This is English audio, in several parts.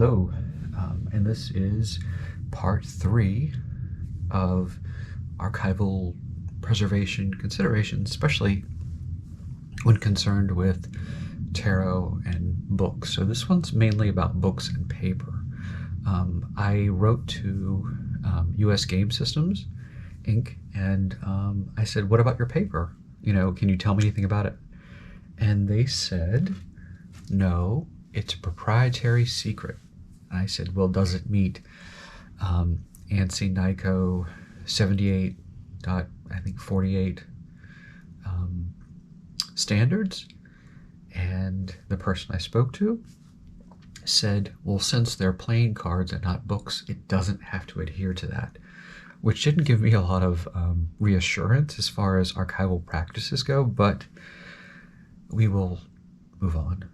Hello, and this is part 3 of archival preservation considerations, especially when concerned with tarot and books. So this one's mainly about books and paper. I wrote to US Game Systems, Inc., and I said, what about your paper? You know, can you tell me anything about it? And they said, no, it's a proprietary secret. And I said, well, does it meet ANSI NICO 78.48 standards? And the person I spoke to said, well, since they're playing cards and not books, it doesn't have to adhere to that, which didn't give me a lot of reassurance as far as archival practices go, but we will move on.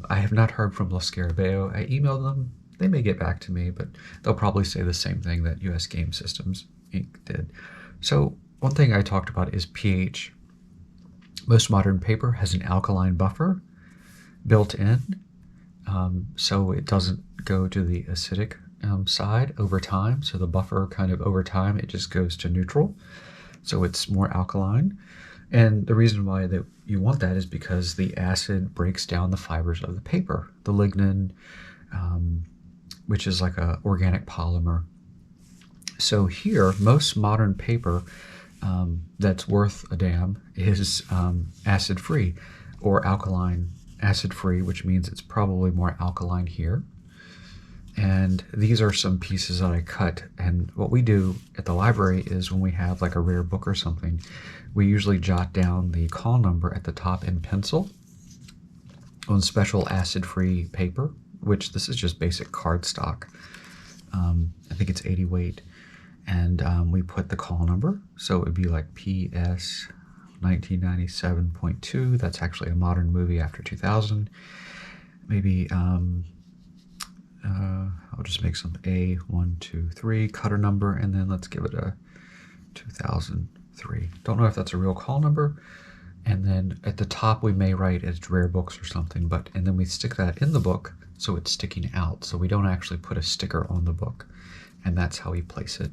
I have not heard from Los Scarabeo. I emailed them. They may get back to me, but they'll probably say the same thing that US Game Systems, Inc. did. So one thing I talked about is pH. Most modern paper has an alkaline buffer built in, so it doesn't go to the acidic side over time. So the buffer kind of over time, it just goes to neutral. So it's more alkaline. And the reason why that you want that is because the acid breaks down the fibers of the paper, the lignin, which is like an organic polymer. So here, most modern paper that's worth a damn is acid-free or alkaline acid-free, which means it's probably more alkaline here. And these are some pieces that I cut. And what we do at the library is when we have like a rare book or something, we usually jot down the call number at the top in pencil on special acid-free paper, which this is just basic cardstock. I think it's 80 weight. And we put the call number. So it would be like PS 1997.2. That's actually a modern movie after 2000. Maybe I'll just make some A123 cutter number, and then let's give it a 2003. Don't know if that's a real call number. And then at the top we may write it's rare books or something, and then we stick that in the book so it's sticking out. So we don't actually put a sticker on the book, and that's how we place it.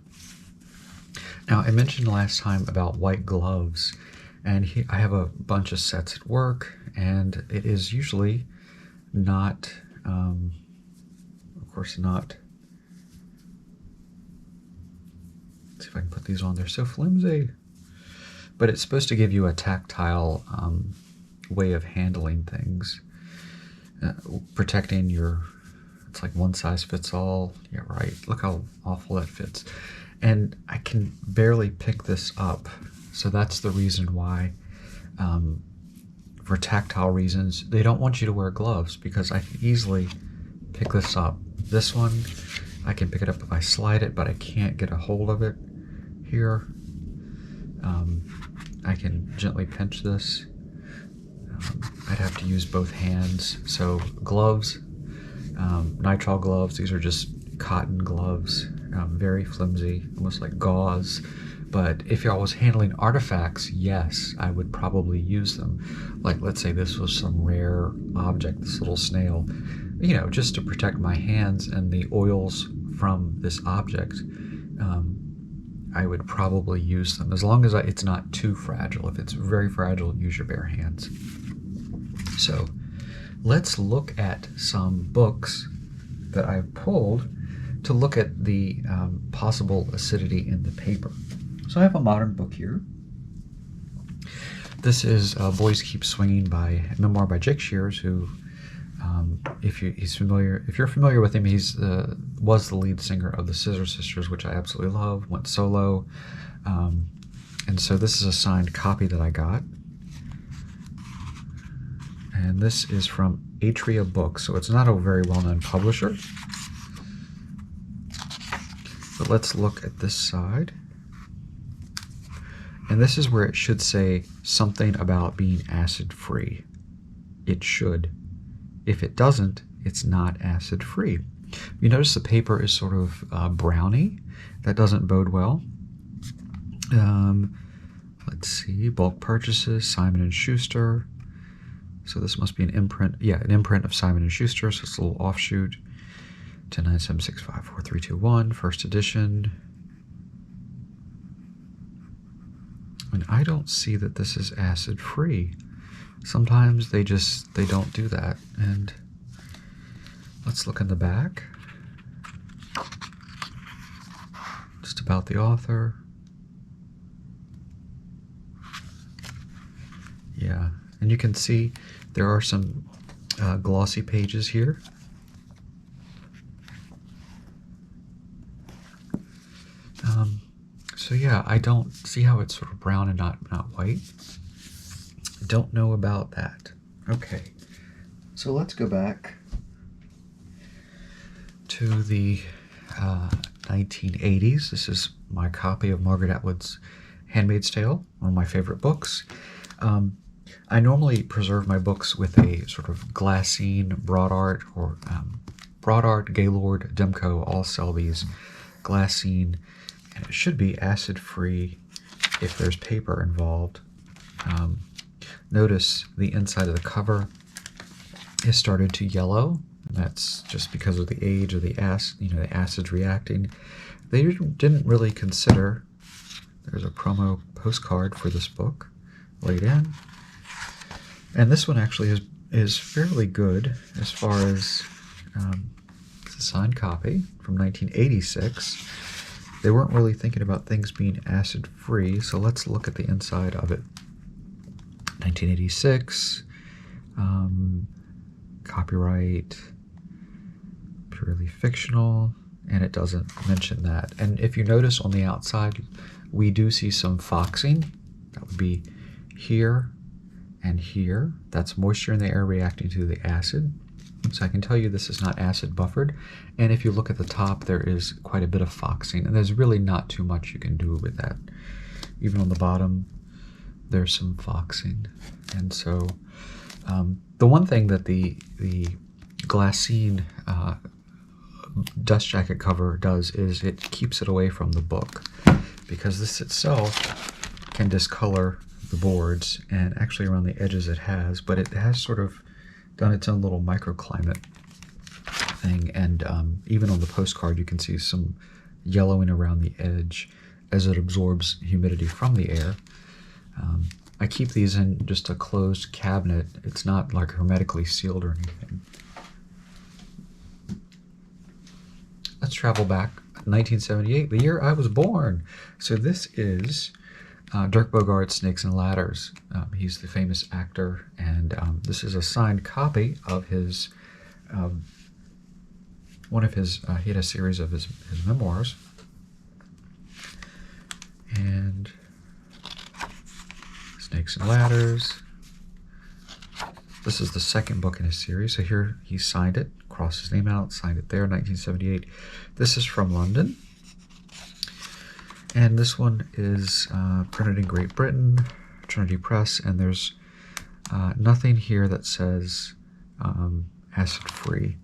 Now I mentioned last time about white gloves, and I have a bunch of sets at work, and it is usually not of course not. Let's see if I can put these on. They're so flimsy. But it's supposed to give you a tactile way of handling things. Protecting your, it's like one size fits all. Yeah, right. Look how awful that fits. And I can barely pick this up. So that's the reason why, for tactile reasons, they don't want you to wear gloves, because I can easily pick this up. This one, I can pick it up if I slide it, but I can't get a hold of it here. I can gently pinch this. I'd have to use both hands. So gloves, nitrile gloves, these are just cotton gloves, very flimsy, almost like gauze. But if I was handling artifacts, yes, I would probably use them. Like, let's say this was some rare object, this little snail, you know, just to protect my hands and the oils from this object. I would probably use them, as long as it's not too fragile. If it's very fragile, use your bare hands. So let's look at some books that I pulled to look at the possible acidity in the paper. So I have a modern book here. This is Boys Keep Swinging, by a memoir by Jake Shears, who, if you're familiar with him, was the lead singer of the Scissor Sisters, which I absolutely love. Went solo, and so this is a signed copy that I got, and this is from Atria Books, so it's not a very well-known publisher. But let's look at this side. And this is where it should say something about being acid-free. It should. If it doesn't, it's not acid-free. You notice the paper is sort of browny. That doesn't bode well. Let's see, bulk purchases, Simon & Schuster. So this must be an imprint. Yeah, an imprint of Simon & Schuster, so it's a little offshoot. 1097654321, first edition. And I don't see that this is acid-free. Sometimes they don't do that. And let's look in the back. Just about the author. Yeah, and you can see there are some glossy pages here. So yeah, I don't see how it's sort of brown and not white. Don't know about that. Okay, so let's go back to the 1980s. This is my copy of Margaret Atwood's Handmaid's Tale, one of my favorite books. I normally preserve my books with a sort of glassine, broad art, or broad art, Gaylord, Demco all sell these glassine, and it should be acid-free if there's paper involved. Notice the inside of the cover has started to yellow. That's just because of the age of the acid, the acids reacting. They didn't really consider. There's a promo postcard for this book laid in. And this one actually is fairly good as far as it's a signed copy from 1986. They weren't really thinking about things being acid-free, so let's look at the inside of it. 1986, copyright, purely fictional, and it doesn't mention that. And if you notice on the outside, we do see some foxing. That would be here and here. That's moisture in the air reacting to the acid. So I can tell you this is not acid buffered. And if you look at the top, there is quite a bit of foxing, and there's really not too much you can do with that. Even on the bottom, there's some foxing. And so the one thing that the glassine dust jacket cover does is it keeps it away from the book, because this itself can discolor the boards, and actually around the edges it has, but it has sort of done its own little microclimate thing, and even on the postcard you can see some yellowing around the edge as it absorbs humidity from the air. I keep these in just a closed cabinet. It's not like hermetically sealed or anything. Let's travel back 1978, the year I was born. So this is Dirk Bogard's Snakes and Ladders. He's the famous actor, and this is a signed copy of his, he had a series of his memoirs. And Snakes and Ladders. This is the second book in his series. So here he signed it, crossed his name out, signed it there, 1978. This is from London. And this one is printed in Great Britain, Trinity Press, and there's nothing here that says acid-free.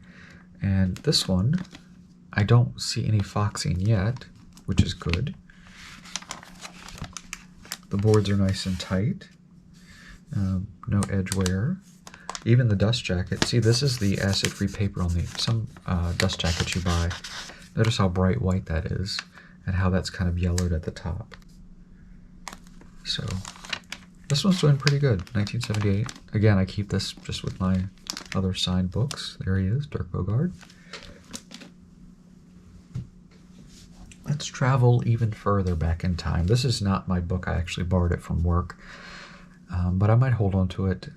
And this one, I don't see any foxing yet, which is good. The boards are nice and tight, no edge wear. Even the dust jacket, see, this is the acid-free paper on some dust jackets you buy. Notice how bright white that is, and how that's kind of yellowed at the top. So this one's doing pretty good. 1978. Again, I keep this just with my other signed books. There he is, Dirk Bogard. Let's travel even further back in time. This is not my book. I actually borrowed it from work, but I might hold on to it.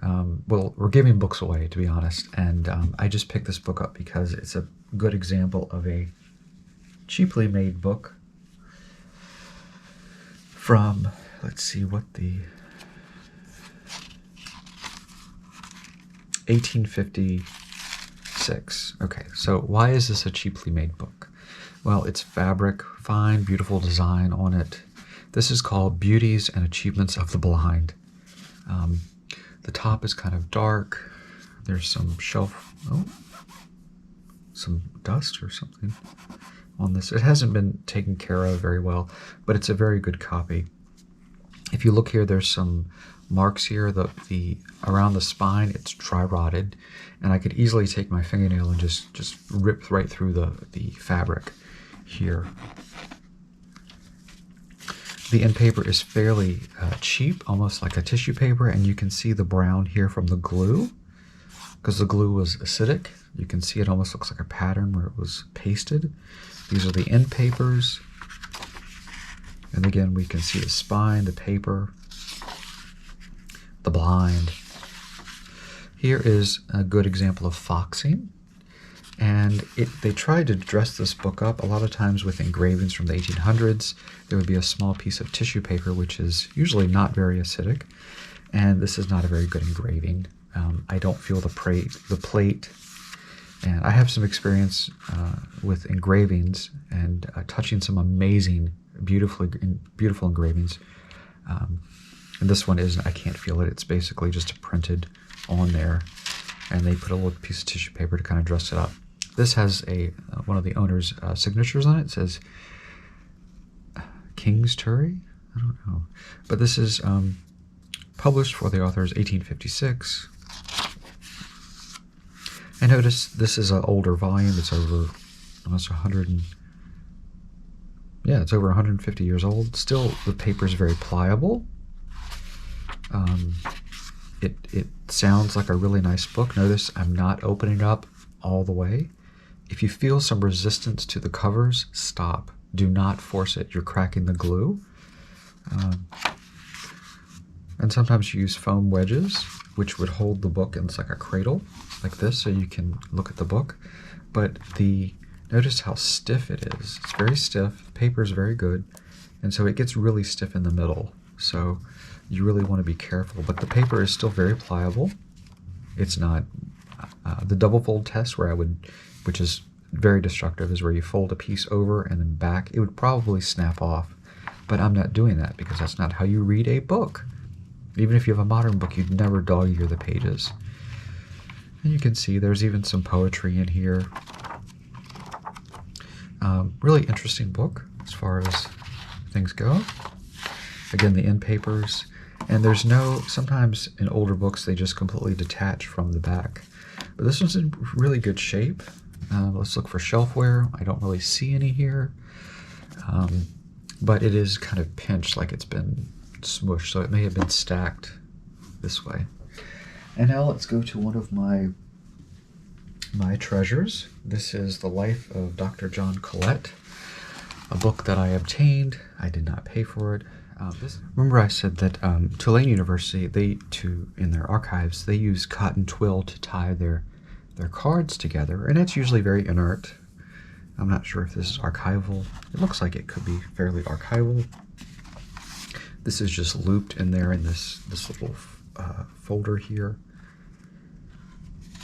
Well, we're giving books away, to be honest, and I just picked this book up because it's a good example of a cheaply made book from, let's see what the 1856. Okay, so why is this a cheaply made book? Well, it's fabric, fine, beautiful design on it. This is called Beauties and Achievements of the Blind. The top is kind of dark. There's some some dust or something on this. It hasn't been taken care of very well, but it's a very good copy. If you look here, there's some marks here, the around the spine, it's dry rotted, and I could easily take my fingernail and just rip right through the fabric here. The end paper is fairly cheap, almost like a tissue paper, and you can see the brown here from the glue, because the glue was acidic. You can see it almost looks like a pattern where it was pasted. These are the end papers. And again, we can see the spine, the paper, the blind. Here is a good example of foxing. And they tried to dress this book up a lot of times with engravings from the 1800s. There would be a small piece of tissue paper, which is usually not very acidic. And this is not a very good engraving. I don't feel the plate. And I have some experience with engravings and touching some amazing, beautiful engravings. And this one isn't. I can't feel it. It's basically just printed on there. And they put a little piece of tissue paper to kind of dress it up. This has one of the owner's signatures on it. It says King's Turry? I don't know. But this is published for the author's 1856. And notice this is an older volume. It's over almost 100 it's over 150 years old. Still, the paper is very pliable. It sounds like a really nice book. Notice I'm not opening it up all the way. If you feel some resistance to the covers, stop. Do not force it. You're cracking the glue. And sometimes you use foam wedges, which would hold the book in like a cradle, like this, so you can look at the book. But notice how stiff it is. It's very stiff. The paper is very good. And so it gets really stiff in the middle. So you really want to be careful. But the paper is still very pliable. It's not the double fold test which is very destructive, is where you fold a piece over and then back. It would probably snap off. But I'm not doing that because that's not how you read a book. Even if you have a modern book, you'd never dog-ear the pages. And you can see there's even some poetry in here. Really interesting book as far as things go. Again, the end papers. And sometimes in older books, they just completely detach from the back. But this one's in really good shape. Let's look for shelfware. I don't really see any here. But it is kind of pinched, like it's been smushed, so it may have been stacked this way. And now let's go to one of my treasures. This is The Life of Dr. John Collette, a book that I obtained. I did not pay for it. Remember I said that Tulane University, in their archives, they use cotton twill to tie their cards together, and it's usually very inert. I'm not sure if this is archival. It looks like it could be fairly archival. This is just looped in there in this little folder here.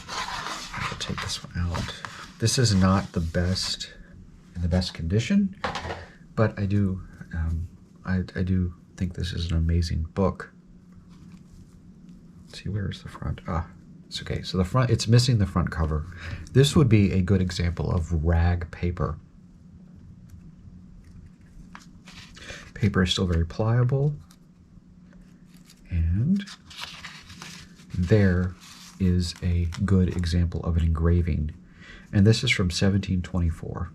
I'll take this one out. This is not in the best condition, but I do think this is an amazing book. Let's see, where's the front? It's okay. So the front, it's missing the front cover. This would be a good example of rag paper. Paper is still very pliable. And there is a good example of an engraving. And this is from 1724.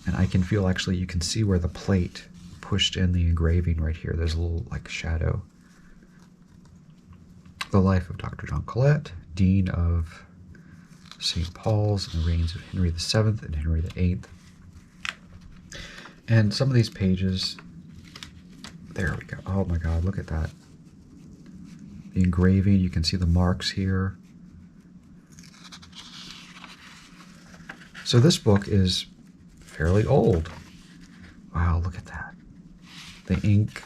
And I can feel, actually, you can see where the plate pushed in the engraving right here. There's a little, like, shadow. The Life of Dr. John Collette, Dean of St. Paul's in the reigns of Henry VII and Henry VIII. And some of these pages, there we go. Oh my God, look at that. The engraving, you can see the marks here. So this book is fairly old. Wow, look at that. The ink,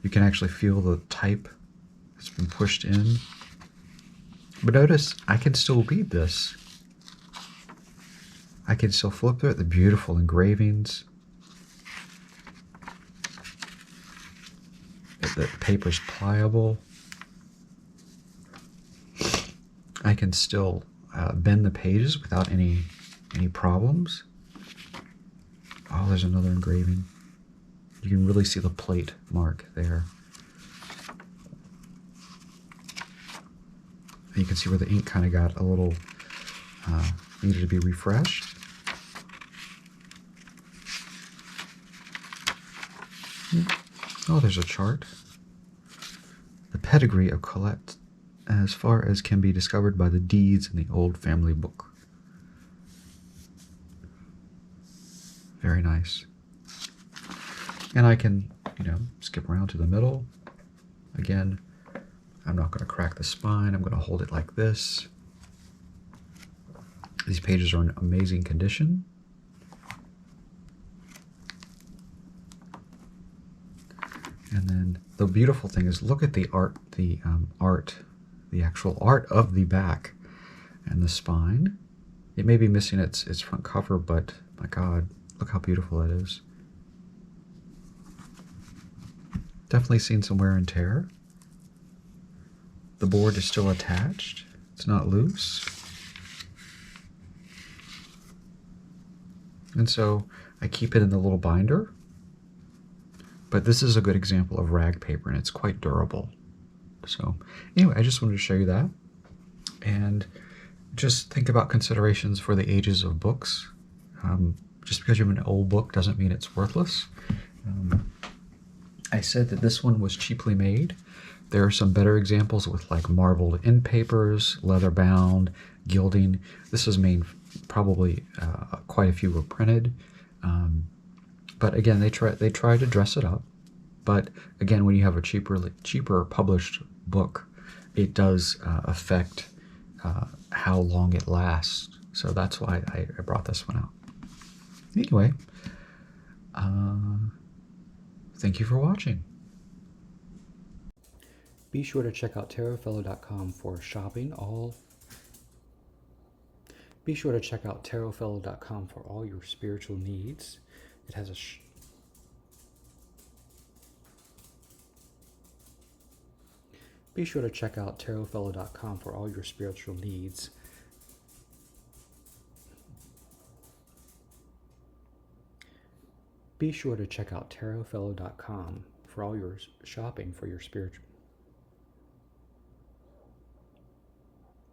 you can actually feel the type that's been pushed in. But notice, I can still read this. I can still flip through it, the beautiful engravings. The paper's pliable. I can still bend the pages without any problems. Oh, there's another engraving. You can really see the plate mark there. And you can see where the ink kind of got a little, needed to be refreshed. Oh, there's a chart. The pedigree of Collette, as far as can be discovered by the deeds in the old family book. Very nice. And I can, skip around to the middle. Again, I'm not going to crack the spine. I'm going to hold it like this. These pages are in amazing condition. And then the beautiful thing is, look at the art, the actual art of the back and the spine. It may be missing its front cover, but my God, look how beautiful it is. Definitely seen some wear and tear. The board is still attached. It's not loose. And so I keep it in the little binder. But this is a good example of rag paper, and it's quite durable. So anyway, I just wanted to show you that. And just think about considerations for the ages of books. Just because you have an old book doesn't mean it's worthless. I said that this one was cheaply made. There are some better examples with like marbled end papers, leather bound, gilding. This was made, probably quite a few were printed. But again, they try to dress it up. But again, when you have a cheaper published book, it does affect how long it lasts. So that's why I brought this one out. Anyway, thank you for watching. Be sure to check out tarotfellow.com for shopping. Be sure to check out tarotfellow.com for all your spiritual needs. It has a Be sure to check out tarotfellow.com for all your spiritual needs. Be sure to check out tarotfellow.com for all your shopping for your spiritual.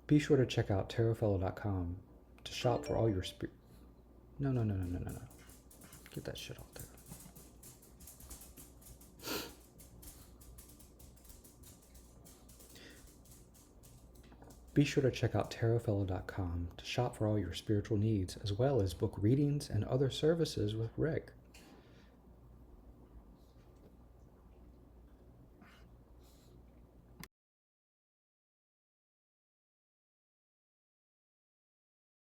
Be sure to check out tarotfellow.com to shop for all your No. Get that shit out there. Be sure to check out tarotfellow.com to shop for all your spiritual needs, as well as book readings and other services with Rick.